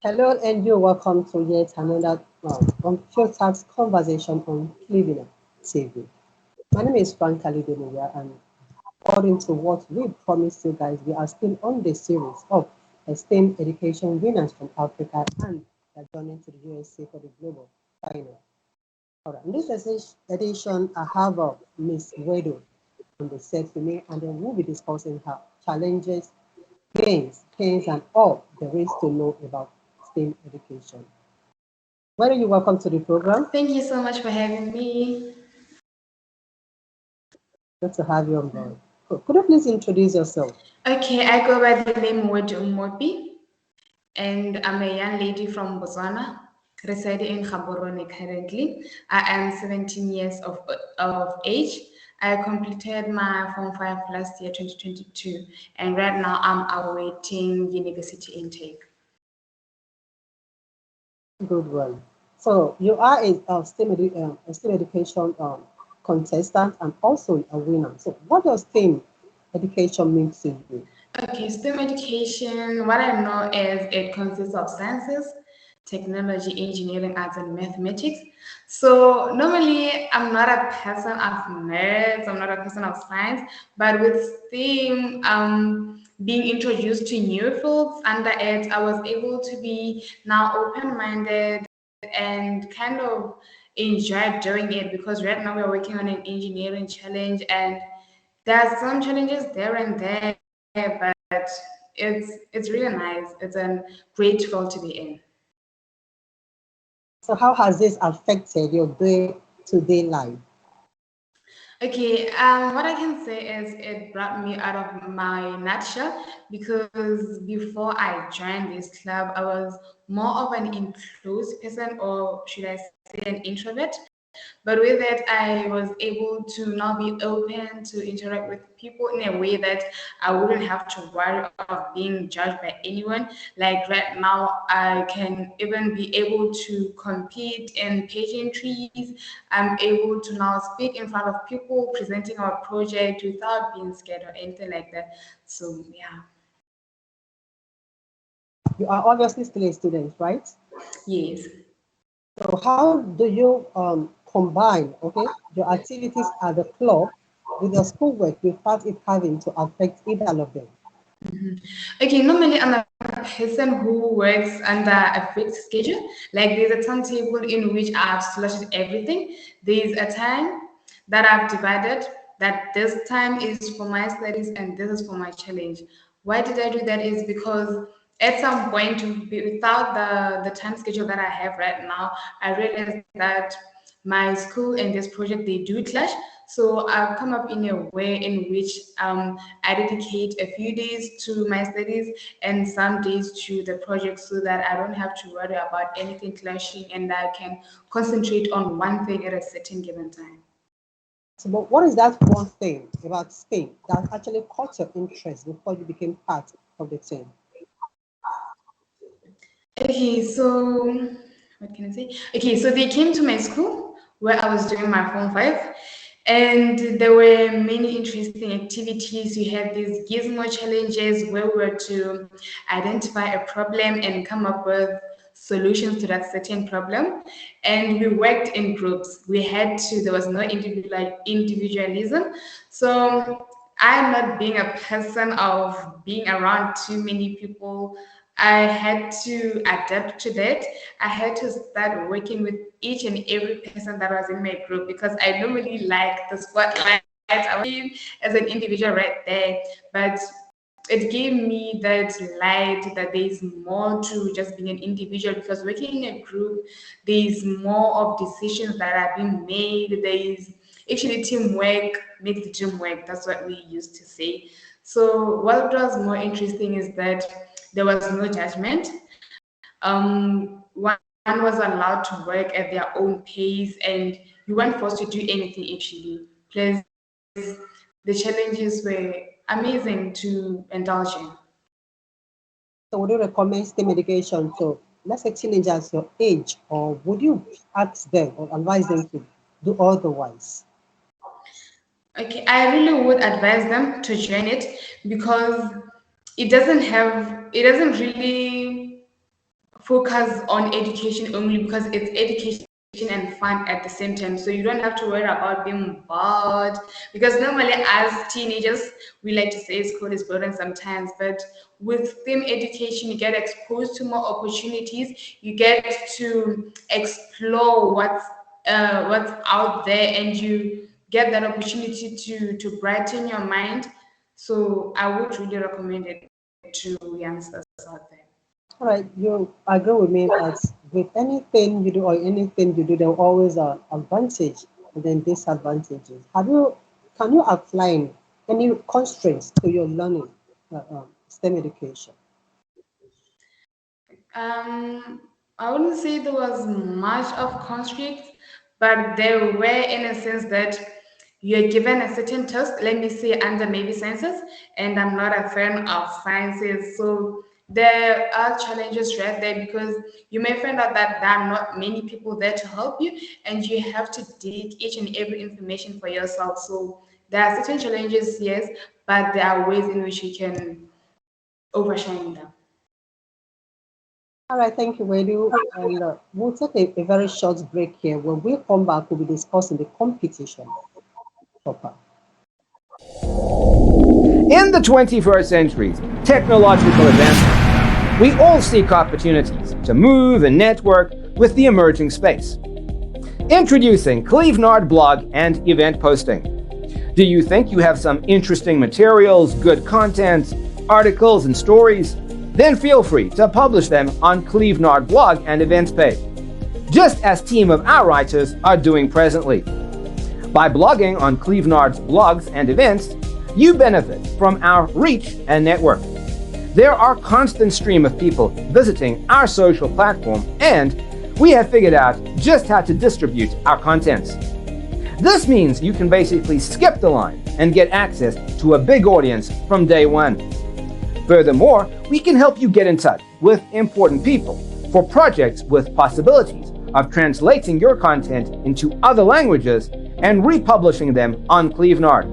Hello, and you're welcome to yet another unfiltered conversation on Cleveland TV. My name is Frank Kalidemiya, and according to what we promised you guys, we are still on the series of STEM education winners from Africa and their journey to the USA for the global final. All right, in this edition, I have Miss Wedo on the set with me, and then we'll be discussing her challenges, gains, pains, and all there is to know about STEM education. Very you welcome to the program. Thank you so much for having me. Good to have you on board. Could you please introduce yourself? Okay, I go by the name Wedu Mopi, and I'm a young lady from Botswana, residing in Gaborone currently. I am 17 years of age. I completed my Form 5 last year, 2022, and right now I'm awaiting university intake. Good one. So you are a STEM education contestant and also a winner. So what does STEM education mean to you? Okay, STEM education, what I know is it consists of sciences, technology, engineering, arts, and mathematics. So normally I'm not a person of nerds, I'm not a person of science, but with STEM being introduced to new fields under it, I was able to be now open-minded and kind of enjoy doing it because right now we're working on an engineering challenge and there are some challenges there and there, but it's really nice. It's a great field to be in. So how has this affected your day-to-day life? Okay, what I can say is it brought me out of my nutshell because before I joined this club, I was more of an enclosed person, or should I say an introvert. But with that, I was able to now be open to interact with people in a way that I wouldn't have to worry of being judged by anyone. Like right now, I can even be able to compete in pageantries. I'm able to now speak in front of people presenting our project without being scared or anything like that. So yeah, You are obviously still a student, right? yes. So how do you combine, okay, your activities at the club with your schoolwork without it having to affect either of them? Okay, normally I'm a person who works under a fixed schedule. Like there's a timetable in which I've slotted everything. There's a time that I've divided that this time is for my studies and this is for my challenge. Why did I do that? Is because at some point, without the time schedule that I have right now, I realized that my school and this project they do clash. So I've come up in a way in which I dedicate a few days to my studies and some days to the project so that I don't have to worry about anything clashing and I can concentrate on one thing at a certain given time. So, but what is that one thing about Spain that actually caught your interest before you became part of the team? Okay, so what can I say? Okay, so they came to my school where I was doing my Form 5, and there were many interesting activities. We had these gizmo challenges where we were to identify a problem and come up with solutions to that certain problem. And we worked in groups. We had to, there was no individualism. So I'm not being a person of being around too many people. I had to adapt to that. I had to start working with each and every person that was in my group because I normally like the spotlight. I was as an individual right there, but it gave me that light that there's more to just being an individual because working in a group, there's more of decisions that are being made. There's actually teamwork makes the dream work. That's what we used to say. So what was more interesting is that there was no judgment. One was allowed to work at their own pace, and you weren't forced to do anything actually. Plus, the challenges were amazing to indulge in. So, would you recommend STEM education to, let's say, teenagers your age, or would you ask them or advise them to do otherwise? Okay, I really would advise them to join it because it doesn't really focus on education only because it's education and fun at the same time. So you don't have to worry about being bored because normally as teenagers we like to say school is boring sometimes, but with STEM education you get exposed to more opportunities, you get to explore what's out there, and you get that opportunity to brighten your mind. So I would really recommend it to youngsters out there. All right, you agree with me that with anything you do or anything you do, there are always an advantage and then disadvantages. Can you outline any constraints to your learning STEM education? I wouldn't say there was much of conflict, but there were in a sense that you're given a certain task, let me say under maybe sciences, and I'm not a fan of sciences. So there are challenges right there because you may find out that there are not many people there to help you, and you have to dig each and every information for yourself. So there are certain challenges, yes, but there are ways in which you can overshine them. All right, thank you, Wedu. And we'll take a very short break here. When we come back, we'll be discussing the competition proper. In the 21st century's technological advancement, we all seek opportunities to move and network with the emerging space. Introducing Clevenard blog and event posting. Do you think you have some interesting materials, good content, articles, and stories? Then feel free to publish them on Clevenard blog and events page, just as team of our writers are doing presently. By blogging on Clevenard's blogs and events, you benefit from our reach and network. There are constant stream of people visiting our social platform, and we have figured out just how to distribute our contents. This means you can basically skip the line and get access to a big audience from day one. Furthermore, we can help you get in touch with important people for projects with possibilities of translating your content into other languages and republishing them on Clevenard.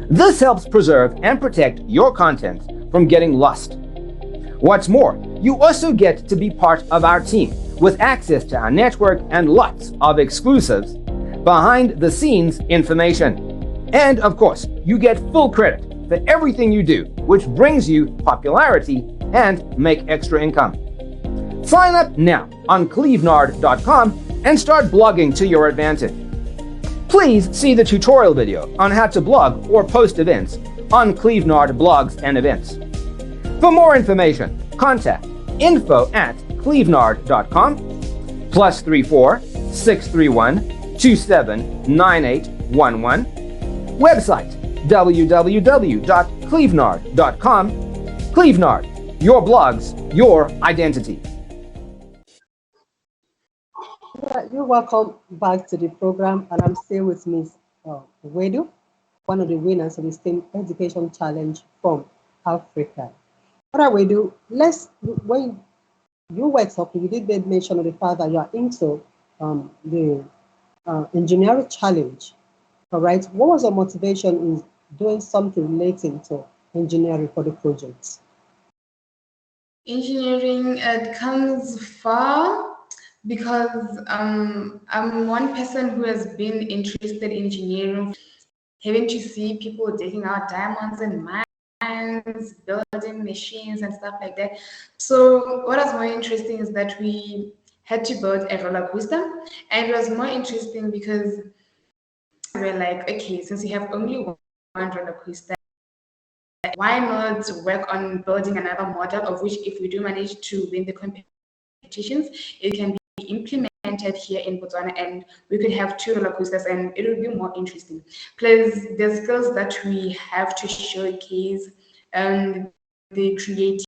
This helps preserve and protect your content from getting lost. What's more, you also get to be part of our team with access to our network and lots of exclusives, behind the scenes information. And of course, you get full credit for everything you do, which brings you popularity and make extra income. Sign up now on clevenard.com and start blogging to your advantage. Please see the tutorial video on how to blog or post events on Clevenard blogs and events. For more information, contact info@clevenard.com +34 631 279811. Website www.clevenard.com. Clevenard, your blogs, your identity. You're welcome back to the program, and I'm still with Ms. Wedu, one of the winners of the STEM Education Challenge from Africa. All right, Wedu, when you were talking, you did mention of the fact that you are into the engineering challenge. All right, what was your motivation in doing something relating to engineering for the project? Engineering, it comes far because I'm one person who has been interested in engineering, having to see people digging out diamonds and mines, building machines and stuff like that. So what was more interesting is that we had to build a roller coaster, and it was more interesting because we're like, okay, since we have only one roller coaster, why not work on building another model of which, if we do manage to win the competitions, it can be implemented here in Botswana, and we could have two roller coasters, and it would be more interesting. Plus, the skills that we have to showcase, the creativity,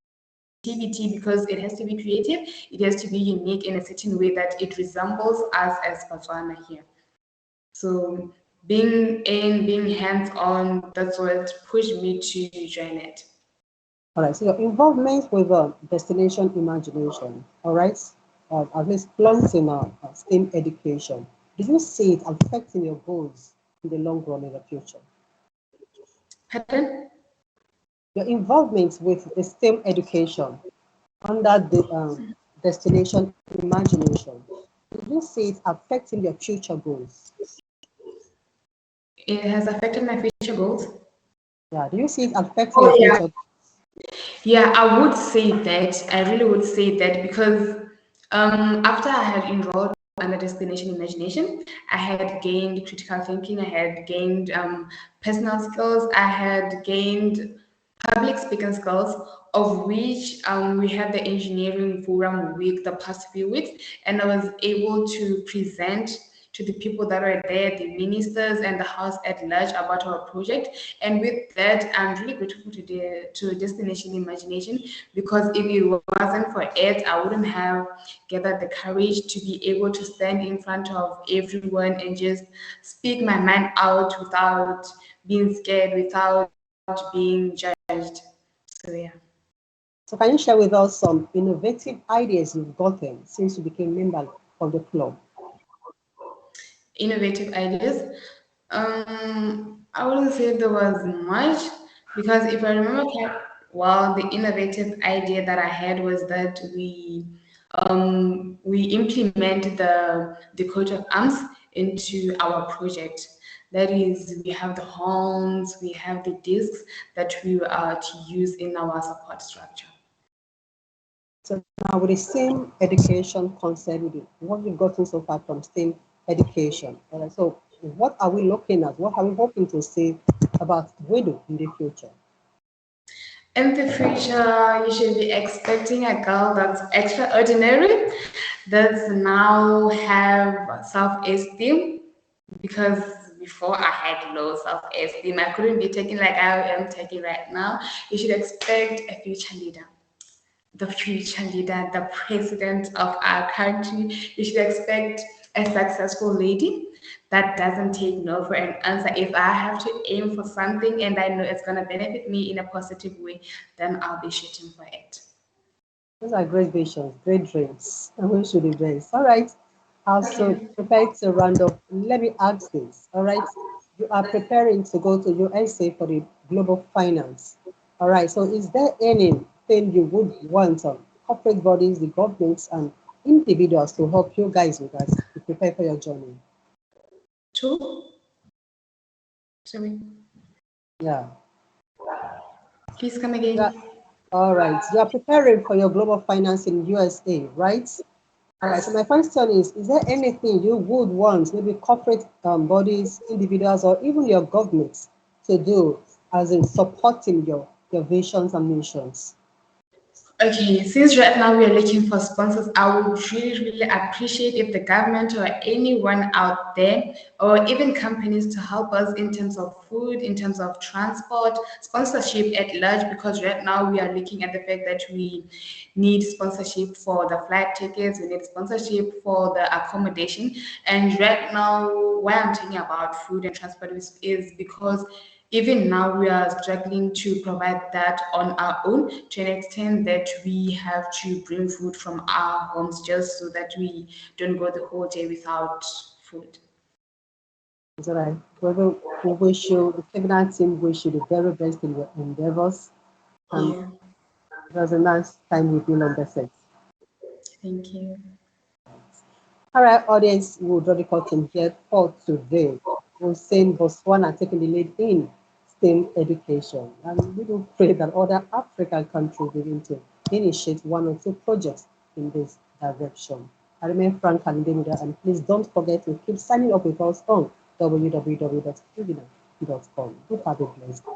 because it has to be creative, it has to be unique in a certain way that it resembles us as Botswana here. So being hands-on, that's what pushed me to join it. All right, so your involvement with destination imagination, all right, at least blunting STEM education, do you see it affecting your goals in the long run in the future? Pardon? Your involvement with the STEM education under the destination imagination. Do you see it affecting your future goals? It has affected my future goals. Yeah, do you see it affecting Oh your yeah, future? yeah, I would say that. I really would say that because after I had enrolled under Destination Imagination, I had gained critical thinking, I had gained personal skills, I had gained public speaking skills, of which we had the engineering forum week the past few weeks, and I was able to present to the people that were there, the ministers and the house at large about our project. And with that, I'm really grateful to Destination Imagination, because if it wasn't for it, I wouldn't have gathered the courage to be able to stand in front of everyone and just speak my mind out without being scared, without being judged. So yeah. So can you share with us some innovative ideas you've gotten since you became member of the club? Innovative ideas. I wouldn't say there was much, because if I remember well, the innovative idea that I had was that we implement the coat of arms into our project. That is, we have the horns, we have the discs that we are to use in our support structure. So now with the same education concept, with what we've gotten so far from STEM education. All right, so what are we looking at? What are we hoping to see about WIDO in the future? In the future, you should be expecting a girl that's extraordinary, that's now have self-esteem, because before I had low self-esteem. I couldn't be taken like I am taken right now. You should expect a future leader. The future leader, the president of our country. You should expect a successful lady that doesn't take no for an answer. If I have to aim for something and I know it's going to benefit me in a positive way, then I'll be shooting for it. Those are great visions, great dreams, and we should embrace. All right. Also, Okay. prepared to round up. Let me ask this. All right. You are preparing to go to USA for the global finance. All right. So, is there anything you would want corporate bodies, the governments, and individuals to help you guys with that to prepare for your journey? Two. Sorry. Yeah. Please come Yeah. again. All right. You are preparing for your global finance in USA, right? All right, so my question is there anything you would want, maybe corporate bodies, individuals, or even your governments to do as in supporting your visions and missions? Okay, since right now we are looking for sponsors, I would really, really appreciate if the government or anyone out there, or even companies, to help us in terms of food, in terms of transport, sponsorship at large, because right now we are looking at the fact that we need sponsorship for the flight tickets, we need sponsorship for the accommodation. And right now, why I'm talking about food and transport is because even now we are struggling to provide that on our own, to an extent that we have to bring food from our homes just so that we don't go the whole day without food. Is that right? Brother, we wish you, the Feminine team wish you the very best in your endeavors. And Yeah, it was a nice time with you on the set. thank you. All right, audience, we'll draw the curtain here for today. We'll send Botswana taking the lead in STEM education. And we do pray that other African countries begin to initiate one or two projects in this direction. I remain Frank Kalindemida, and please don't forget to keep signing up with us on www.kivina.com. Do have a blessed day.